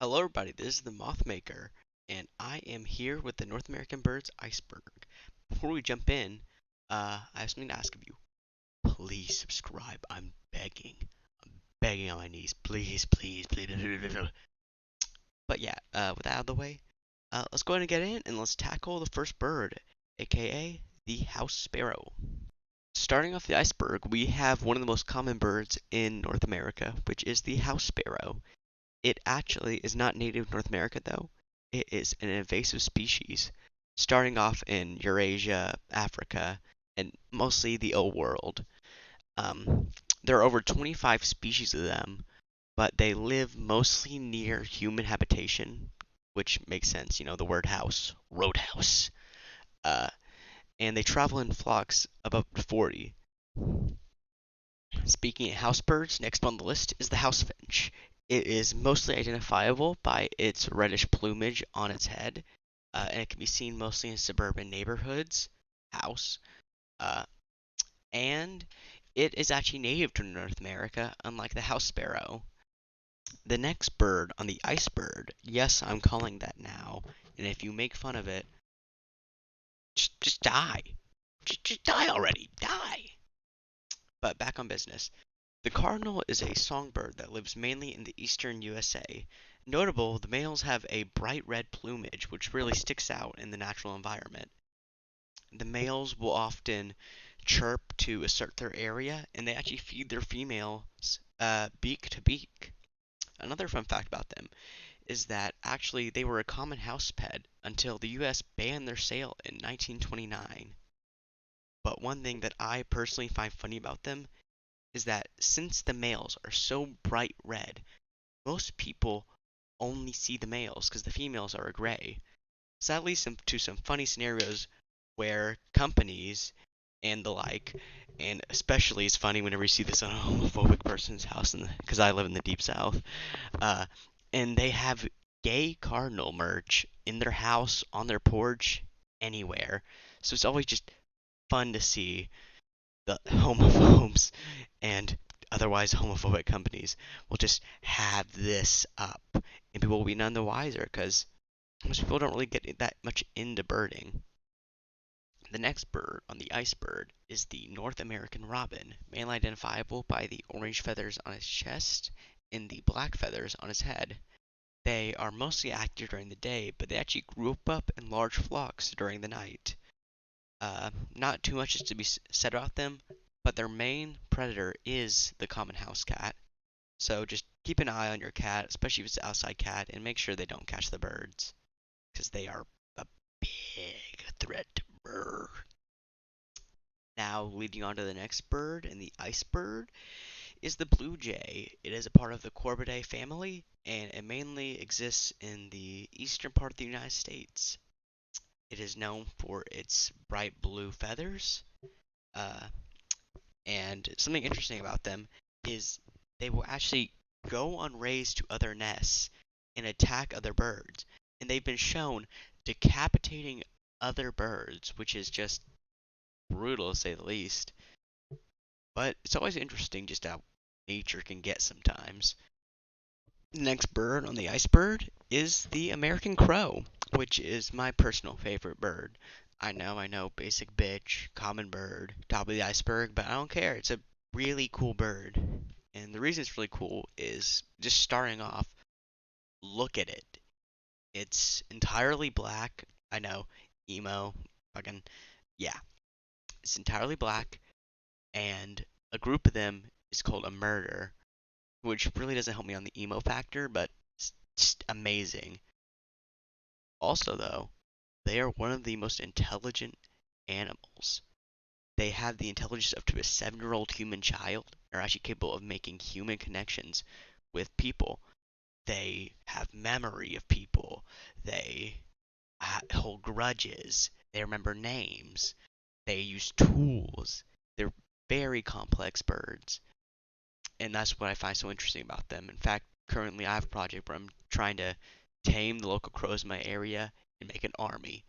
Hello everybody, this is the Mothmaker, and I am here with the North American birds iceberg. Before we jump in, I have something to ask of you. Please subscribe. I'm begging. I'm begging on my knees. Please, please, please. But yeah, with that out of the way, let's go ahead and get in and let's tackle the first bird, aka the house sparrow. Starting off the iceberg, we have one of the most common birds in North America, which is the house sparrow. It actually is not native to North America, though. It is an invasive species, starting off in Eurasia, Africa, and mostly the Old World. Um, there are over 25 species of them, but they live mostly near human habitation, which makes sense. You know, the word house, roadhouse. Uh, and they travel in flocks of up to 40. Speaking of house birds, next on the list is the house finch. It is mostly identifiable by its reddish plumage on its head, and it can be seen mostly in suburban neighborhoods, house, uh, and it is actually native to North America, unlike the house sparrow. The next bird on the iceberg, yes, I'm calling that now, and if you make fun of it, just die. Just die already. Die. But back on business. The cardinal is a songbird that lives mainly in the eastern USA. Notable, the males have a bright red plumage which really sticks out in the natural environment. The males will often chirp to assert their area, and they actually feed their females beak to beak. Another fun fact about them is that actually they were a common house pet until the US banned their sale in 1929. But one thing that I personally find funny about them is that since the males are so bright red, most people only see the males because the females are gray. So that leads to some funny scenarios where companies and the like, and especially it's funny whenever you see this on a homophobic person's house, because I live in the deep south, uh, and they have gay cardinal merch in their house, on their porch, anywhere. So it's always just fun to see the homophobes and otherwise homophobic companies will just have this up, and people will be none the wiser because most people don't really get that much into birding. The next bird on the iceberg is the North American robin, mainly identifiable by the orange feathers on its chest and the black feathers on its head. They are mostly active during the day, but they actually group up in large flocks during the night. Not too much is to be said about them, but their main predator is the common house cat. So just keep an eye on your cat, especially if it's an outside cat, and make sure they don't catch the birds, because they are a big threat to bird. Now, leading on to the next bird, and the ice bird, is the blue jay. It is a part of the Corvidae family, and it mainly exists in the eastern part of the United States. It is known for its bright blue feathers, uh, and something interesting about them is they will actually go on raids to other nests and attack other birds. And they've been shown decapitating other birds, which is just brutal to say the least. But it's always interesting just how nature can get sometimes. The next bird on the iceberg is the American crow, which is my personal favorite bird. I know, basic bitch, common bird, top of the iceberg, but I don't care. It's a really cool bird. And the reason it's really cool is just starting off, look at it. It's entirely black. I know, emo, fucking, yeah. It's entirely black, and a group of them is called a murder, which really doesn't help me on the emo factor, but it's just amazing. Also, though, they are one of the most intelligent animals. They have the intelligence up to a 7-year-old human child, and are actually capable of making human connections with people. They have memory of people. They hold grudges. They remember names. They use tools. They're very complex birds, and that's what I find so interesting about them. In fact, currently I have a project where I'm trying to tame the local crows in my area and make an army.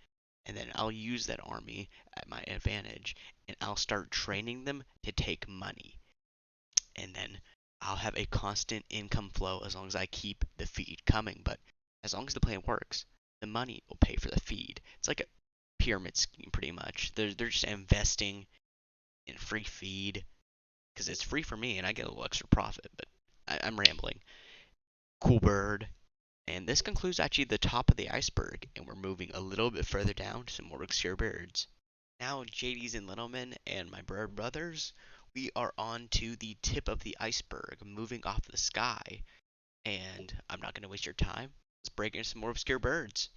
And then I'll use that army at my advantage, and I'll start training them to take money. And then I'll have a constant income flow as long as I keep the feed coming. But as long as the plan works, the money will pay for the feed. It's like a pyramid scheme, pretty much. They're just investing in free feed because it's free for me and I get a little extra profit. But I'm rambling. Cool bird. And this concludes actually the top of the iceberg, and we're moving a little bit further down to some more obscure birds. Now, JDs and Littlemen and my bird brothers, we are on to the tip of the iceberg, moving off the sky. And I'm not going to waste your time. Let's break into some more obscure birds.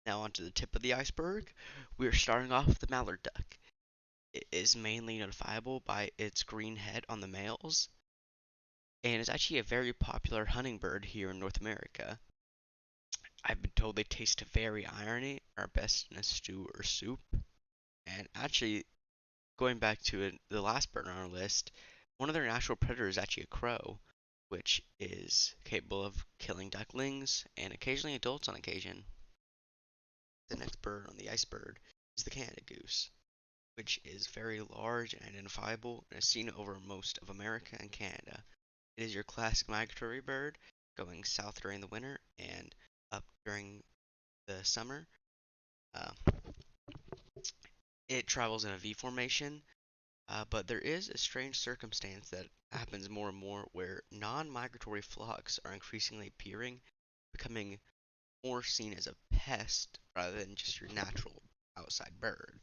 Now, onto the tip of the iceberg, we are starting off with the mallard duck. It is mainly notifiable by its green head on the males, and is actually a very popular hunting bird here in North America. I've been told they taste very irony, are best in a stew or soup. And actually, going back to the last bird on our list, one of their natural predators is actually a crow, which is capable of killing ducklings and occasionally adults on occasion. The next bird on the iceberg is the Canada goose, which is very large and identifiable and is seen over most of America and Canada. It is your classic migratory bird, going south during the winter and up during the summer. Uh, it travels in a V formation, but there is a strange circumstance that happens more and more where non-migratory flocks are increasingly appearing, becoming more seen as a pest rather than just your natural outside bird.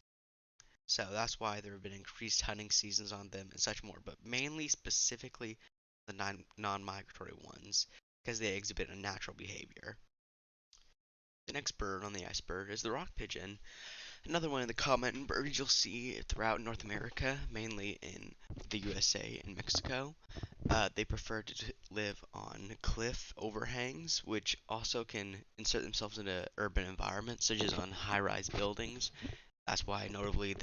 So that's why there have been increased hunting seasons on them and such more, but mainly specifically the non-migratory ones because they exhibit a natural behavior. The next bird on the iceberg is the rock pigeon, another one of the common birds you'll see throughout North America, mainly in the USA and Mexico. They prefer to live on cliff overhangs, which also can insert themselves into urban environments, such as on high-rise buildings. That's why, notably,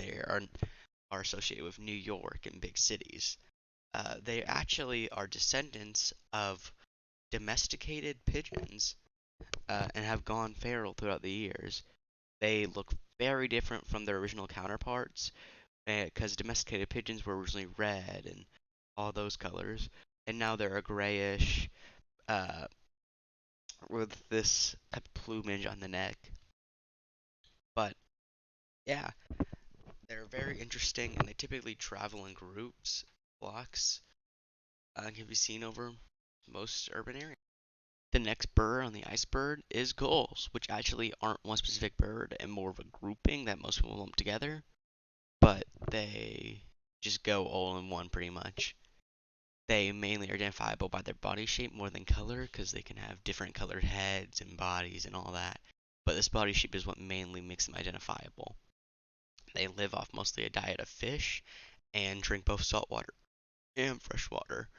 are associated with New York and big cities. They actually are descendants of domesticated pigeons and have gone feral throughout the years. They look very different from their original counterparts because domesticated pigeons were originally red and all those colors, and now they're a grayish uh, with this type of plumage on the neck. But yeah, they're very interesting, and they typically travel in groups, flocks, and can be seen over most urban areas. The next bird on the iceberg is gulls, which actually aren't one specific bird and more of a grouping that most people lump together, but they just go all in one pretty much. They mainly are identifiable by their body shape more than color because they can have different colored heads and bodies and all that. But this body shape is what mainly makes them identifiable. They live off mostly a diet of fish and drink both salt water and fresh water,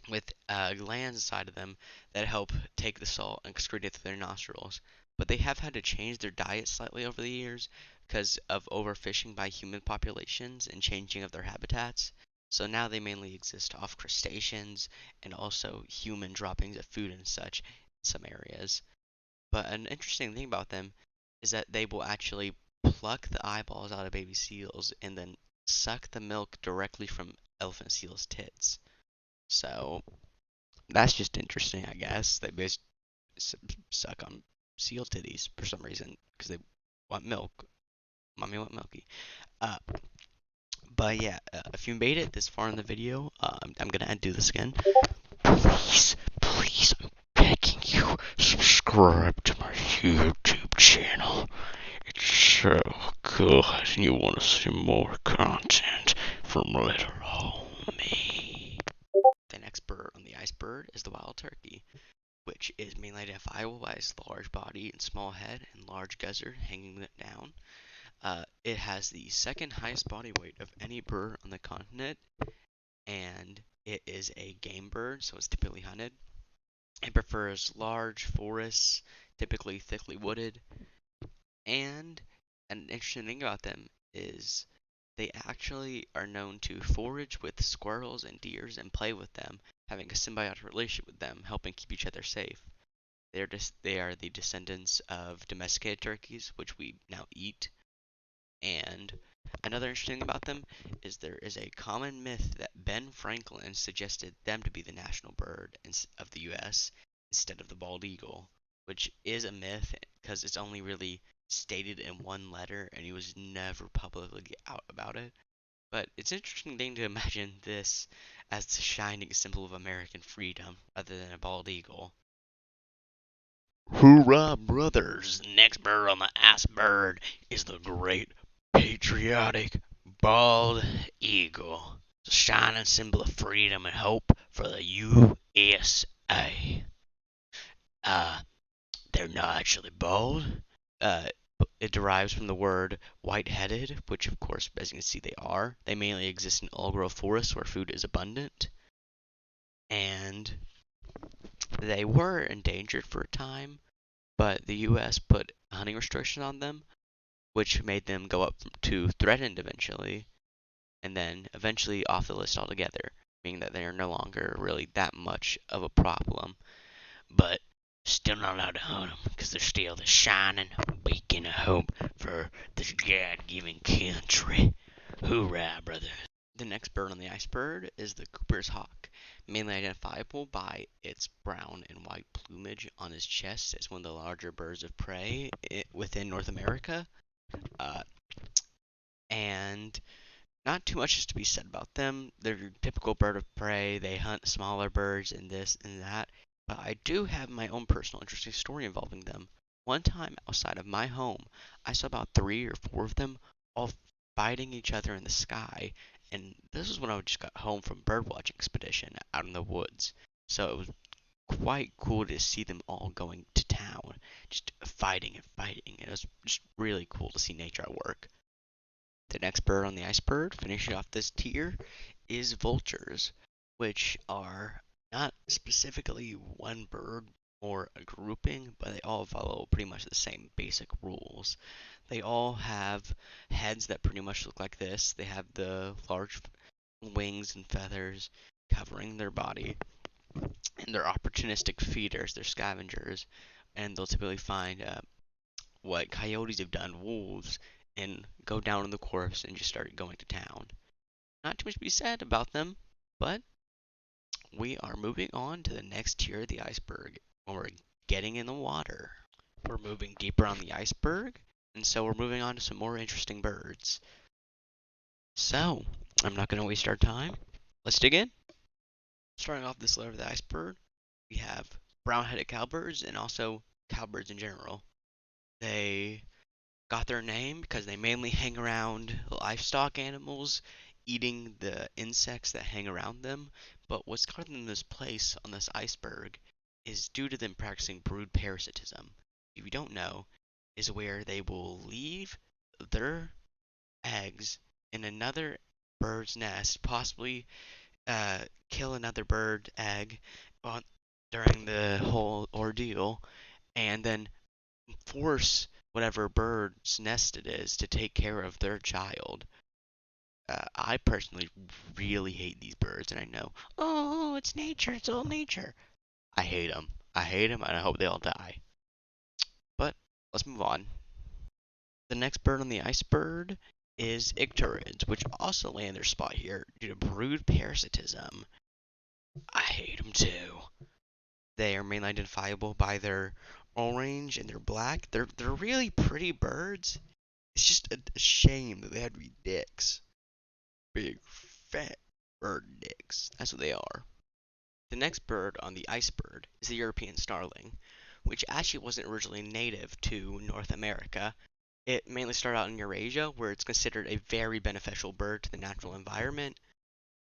with glands inside of them that help take the salt and excrete it through their nostrils. But they have had to change their diet slightly over the years because of overfishing by human populations and changing of their habitats. So now they mainly exist off crustaceans and also human droppings of food and such in some areas. But an interesting thing about them is that they will actually pluck the eyeballs out of baby seals and then suck the milk directly from elephant seals' tits. So that's just interesting, I guess. They basically suck on seal titties for some reason because they want milk. Mommy want milky. Uh, but yeah, if you made it this far in the video, I'm gonna do this again. Please, please, I'm begging you, subscribe to my YouTube channel. It's so good, and you want to see more content from little old me. The next bird on the iceberg is the wild turkey, which is mainly identifiable by its large body and small head and large gizzard hanging it down. It has the second highest body weight of any bird on the continent, and it is a game bird, so it's typically hunted. It prefers large forests, typically thickly wooded, and an interesting thing about them is they actually are known to forage with squirrels and deers and play with them, having a symbiotic relationship with them, helping keep each other safe. They are the descendants of domesticated turkeys, which we now eat, and Another interesting thing about them is there is a common myth that Ben Franklin suggested them to be the national bird of the U.S. instead of the bald eagle, which is a myth because it's only really stated in one letter and he was never publicly out about it. But it's an interesting thing to imagine this as the shining symbol of American freedom rather than a bald eagle. Hoorah, brothers! Next bird on the iceberg is the great patriotic bald eagle. It's a shining symbol of freedom and hope for the USA. Uh, they're not actually bald. Uh, it derives from the word white-headed, which of course, as you can see, they are. They mainly exist in old-growth forests where food is abundant, and they were endangered for a time, but the U.S. put hunting restrictions on them, which made them go up to threatened eventually, and then eventually off the list altogether, meaning that they are no longer really that much of a problem. But still not allowed to hunt them because they're still the shining beacon of hope for this God-given country. Hoorah, brother! The next bird on the iceberg is the Cooper's hawk, mainly identifiable by its brown and white plumage on its chest as one of the larger birds of prey within North America. Uh, and not too much is to be said about them. They're your typical bird of prey. They hunt smaller birds and this and that. But I do have my own personal interesting story involving them. One time outside of my home, I saw about three or four of them all fighting each other in the sky. And this was when I just got home from birdwatching expedition out in the woods. So it was quite cool to see them all going to town, just fighting and fighting. It was just really cool to see nature at work. The next bird on the iceberg, finishing off this tier, is vultures, which are not specifically one bird or a grouping, but they all follow pretty much the same basic rules. They all have heads that pretty much look like this. They have the large wings and feathers covering their body, and they're opportunistic feeders, they're scavengers, and they'll typically find what coyotes have done, wolves, and go down in the corpse and just start going to town. Not too much to be said about them, but we are moving on to the next tier of the iceberg when we're getting in the water. We're moving deeper on the iceberg, and so we're moving on to some more interesting birds. So, I'm not going to waste our time. Let's dig in. Starting off this layer of the iceberg, we have brown-headed cowbirds and also cowbirds in general. They got their name because they mainly hang around livestock animals, eating the insects that hang around them. But what's gotten them this place on this iceberg is due to them practicing brood parasitism. If you don't know, is where they will leave their eggs in another bird's nest, possibly kill another bird egg on, during the whole ordeal, and then force whatever bird's nest it is to take care of their child. I personally really hate these birds, and I know, oh, it's nature, it's all nature. I hate them. I hate them, and I hope they all die. But let's move on. The next bird on the iceberg is icterids, which also land their spot here due to brood parasitism. I hate them too. They are mainly identifiable by their orange and their black. They're really pretty birds. It's just a shame that they had to be dicks. Big fat bird dicks. That's what they are. The next bird on the iceberg is the European starling, which actually wasn't originally native to North America. It mainly started out in Eurasia, where it's considered a very beneficial bird to the natural environment,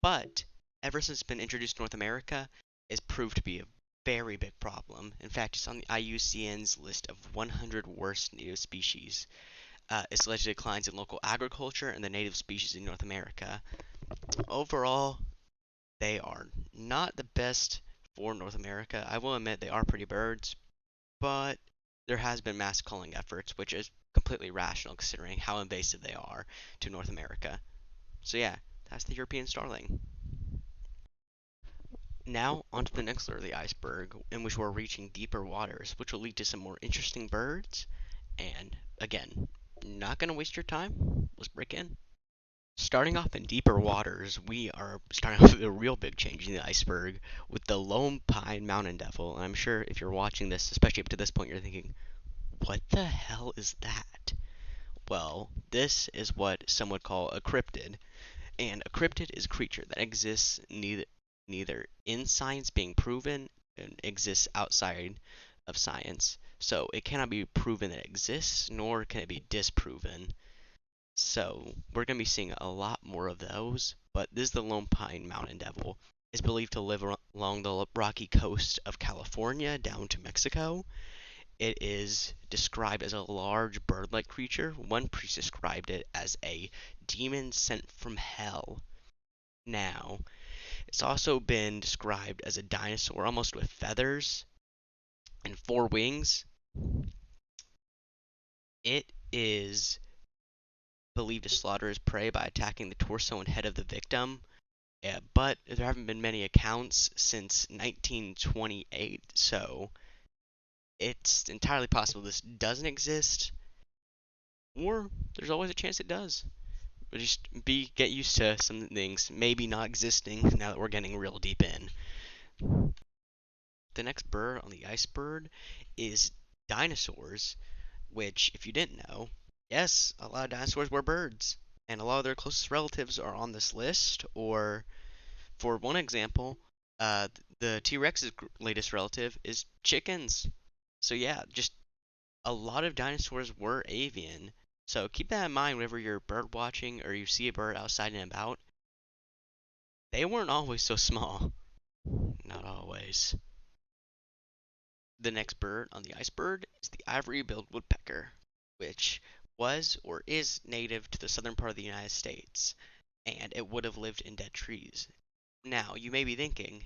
but ever since it's been introduced to North America, it's proved to be a very big problem. In fact, it's on the IUCN's list of 100 worst native species. It's led to declines in local agriculture and the native species in North America. Overall, they are not the best for North America. I will admit they are pretty birds, but there has been mass culling efforts, which is completely rational considering how invasive they are to North America. So yeah, that's the European starling. Now, onto the next layer of the iceberg, in which we're reaching deeper waters, which will lead to some more interesting birds. And again, not going to waste your time. let's break in. Starting off in deeper waters, we are starting off with a real big change in the iceberg with the Lone Pine Mountain Devil. And I'm sure if you're watching this, especially up to this point, you're thinking, what the hell is that? Well, this is what some would call a cryptid. And a cryptid is a creature that exists neither in science being proven and exists outside of science. So it cannot be proven that it exists, nor can it be disproven. So we're going to be seeing a lot more of those. But this is the Lone Pine Mountain Devil. It's believed to live along the rocky coast of California down to Mexico. It is described as a large bird-like creature. One priest described it as a demon sent from hell. Now, it's also been described as a dinosaur almost with feathers and four wings. It is believed to slaughter its prey by attacking the torso and head of the victim. But there haven't been many accounts since 1928, so it's entirely possible this doesn't exist, or there's always a chance it does. But just get used to some things maybe not existing now that we're getting real deep in. The next bird on the iceberg is dinosaurs, which, if you didn't know, yes, a lot of dinosaurs were birds, and a lot of their closest relatives are on this list. Or, for one example, the T Rex's latest relative is chickens. So, yeah, just a lot of dinosaurs were avian. So, keep that in mind whenever you're bird watching or you see a bird outside and about. They weren't always so small. Not always. The next bird on the iceberg is the ivory-billed woodpecker, which was or is native to the southern part of the United States, and it would have lived in dead trees. Now, you may be thinking,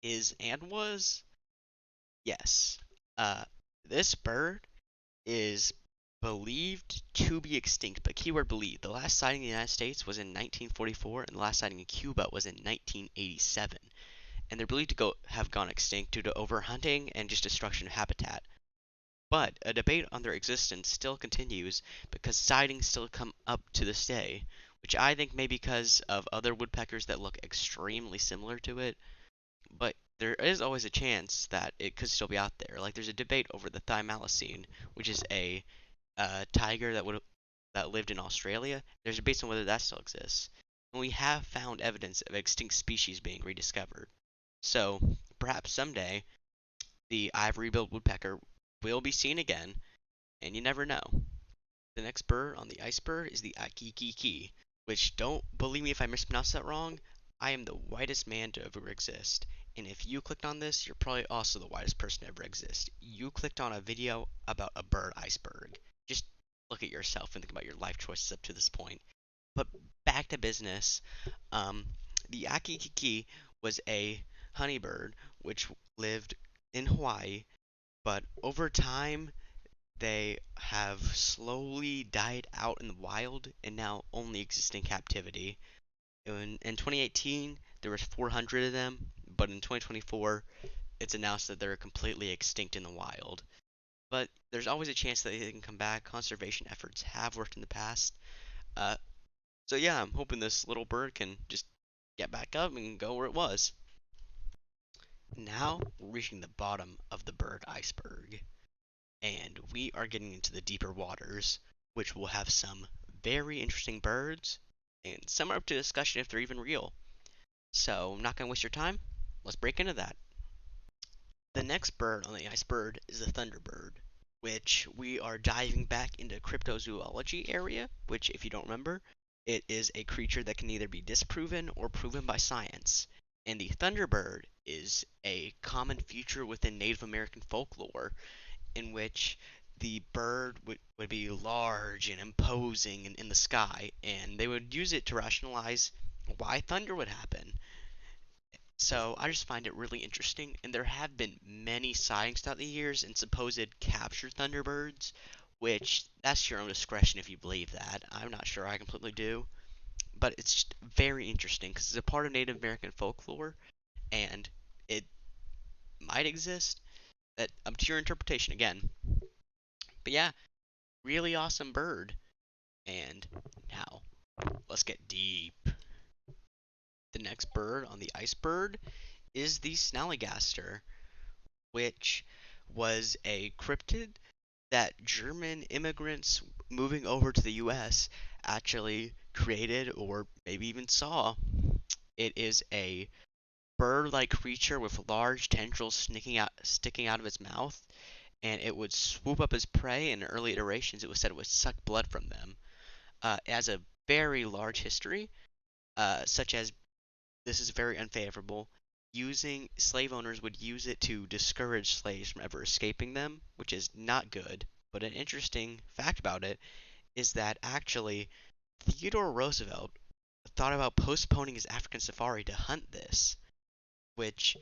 is and was? Yes. This bird is believed to be extinct, but keyword believed. The last sighting in the United States was in 1944, and the last sighting in Cuba was in 1987. And they're believed to have gone extinct due to overhunting and just destruction of habitat. But a debate on their existence still continues because sightings still come up to this day, which I think may be because of other woodpeckers that look extremely similar to it. But there is always a chance that it could still be out there. Like there's a debate over the thylacine, which is a tiger that lived in Australia. There's a debate on whether that still exists. And we have found evidence of extinct species being rediscovered. So perhaps someday the ivory-billed woodpecker will be seen again, and you never know. The next bird on the iceberg is the akikiki, which, don't believe me if I mispronounce that wrong, I am the whitest man to ever exist. And if you clicked on this, you're probably also the whitest person to ever exist. You clicked on a video about a bird iceberg. Just look at yourself and think about your life choices up to this point. But back to business. The akikiki was a honeybird which lived in Hawaii, but over time they have slowly died out in the wild and now only exist in captivity. In 2018, there was 400 of them, but in 2024, it's announced that they're completely extinct in the wild. But there's always a chance that they can come back. Conservation efforts have worked in the past. Uh, so yeah, I'm hoping this little bird can just get back up and go where it was. Now we're reaching the bottom of the bird iceberg, and we are getting into the deeper waters, which will have some very interesting birds, and some are up to discussion if they're even real. So I'm not going to waste your time. Let's break into that. The next bird on the iceberg is the thunderbird, which we are diving back into cryptozoology area, which, if you don't remember, it is a creature that can either be disproven or proven by science. And the thunderbird is a common feature within Native American folklore in which the bird would be large and imposing in the sky, and they would use it to rationalize why thunder would happen. So I just find it really interesting, and there have been many sightings throughout the years and supposed captured thunderbirds, which that's your own discretion if you believe that. I'm not sure I completely do, but it's just very interesting because it's a part of Native American folklore, and it might exist. That up to your interpretation again. But yeah, really awesome bird. And now Let's get deep. The next bird on the iceberg is the snallygaster, which was a cryptid that German immigrants moving over to the US actually created or maybe even saw. It is a bird-like creature with large tendrils sticking out of its mouth, and it would swoop up its prey. In early iterations, it was said it would suck blood from them. It has a very large history, such as this is very unfavorable. Using slave owners would use it to discourage slaves from ever escaping them, which is not good. But an interesting fact about it is that actually Theodore Roosevelt thought about postponing his African safari to hunt this, which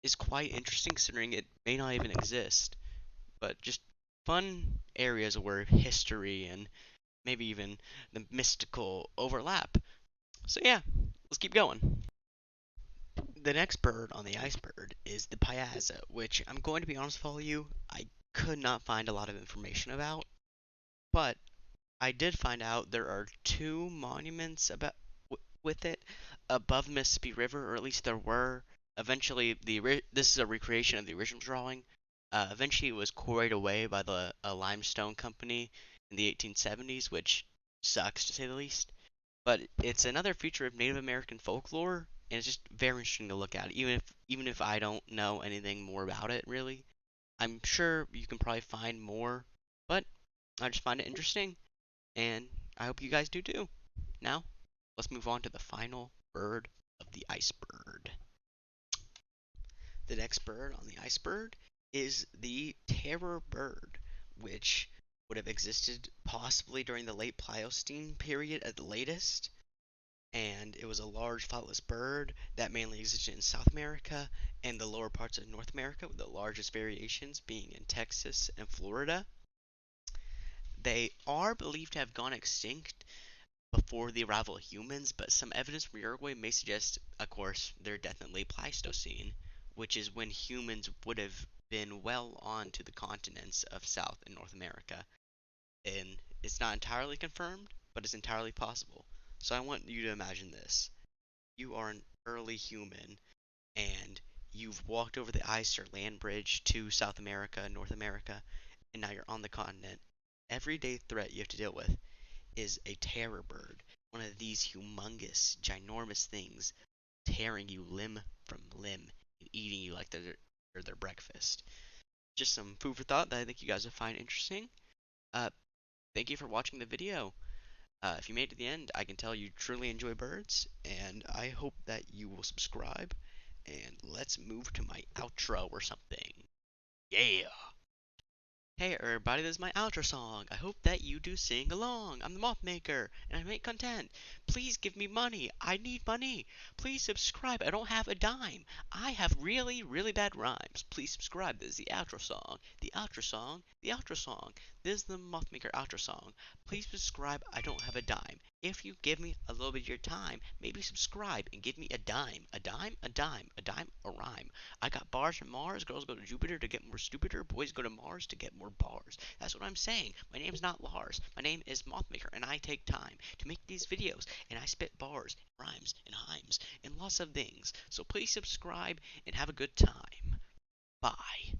is quite interesting considering it may not even exist. But just fun areas where history and maybe even the mystical overlap. So yeah, let's keep going. The next bird on the iceberg is the piazza, which I'm going to be honest with all of you, I could not find a lot of information about, but I did find out there are two monuments about with it above the Mississippi River, or at least there were. Eventually, this is a recreation of the original drawing. Eventually, it was quarried away by the limestone company in the 1870s, which sucks to say the least. But it's another feature of Native American folklore, and it's just very interesting to look at. Even if I don't know anything more about it, really, I'm sure you can probably find more. But I just find it interesting, and I hope you guys do too. Now, let's move on to the final bird of the iceberg. The next bird on the iceberg is the terror bird, which would have existed possibly during the late Pliocene period at the latest. And it was a large flightless bird that mainly existed in South America and the lower parts of North America, with the largest variations being in Texas and Florida. They are believed to have gone extinct before the arrival of humans, but some evidence from Uruguay may suggest, of course, they're definitely Pleistocene, which is when humans would have been well on to the continents of South and North America. And it's not entirely confirmed, but it's entirely possible. So I want you to imagine this. You are an early human, and you've walked over the ice or land bridge to South America, North America, and now you're on the continent. Everyday threat you have to deal with is a terror bird, one of these humongous, ginormous things tearing you limb from limb and eating you like their breakfast. Just some food for thought that I think you guys will find interesting. Uh, Thank you for watching the video. If you made it to the end, I can tell you truly enjoy birds, and I hope that you will subscribe. And let's move to my outro or something. Yeah! Hey everybody, this is my outro song. I hope that you do sing along. I'm the Moth Maker, and I make content. Please give me money. I need money. Please subscribe. I don't have a dime. I have really, really bad rhymes. Please subscribe. This is the outro song. The outro song. The outro song. This is the Moth Maker outro song. Please subscribe. I don't have a dime. If you give me a little bit of your time, maybe subscribe and give me a dime. A dime, a dime, a dime, a rhyme. I got bars from Mars. Girls go to Jupiter to get more stupider. Boys go to Mars to get more bars. That's what I'm saying. My name's not Lars. My name is Mothmaker, and I take time to make these videos, and I spit bars, rhymes, and hymes, and lots of things. So please subscribe and have a good time. Bye.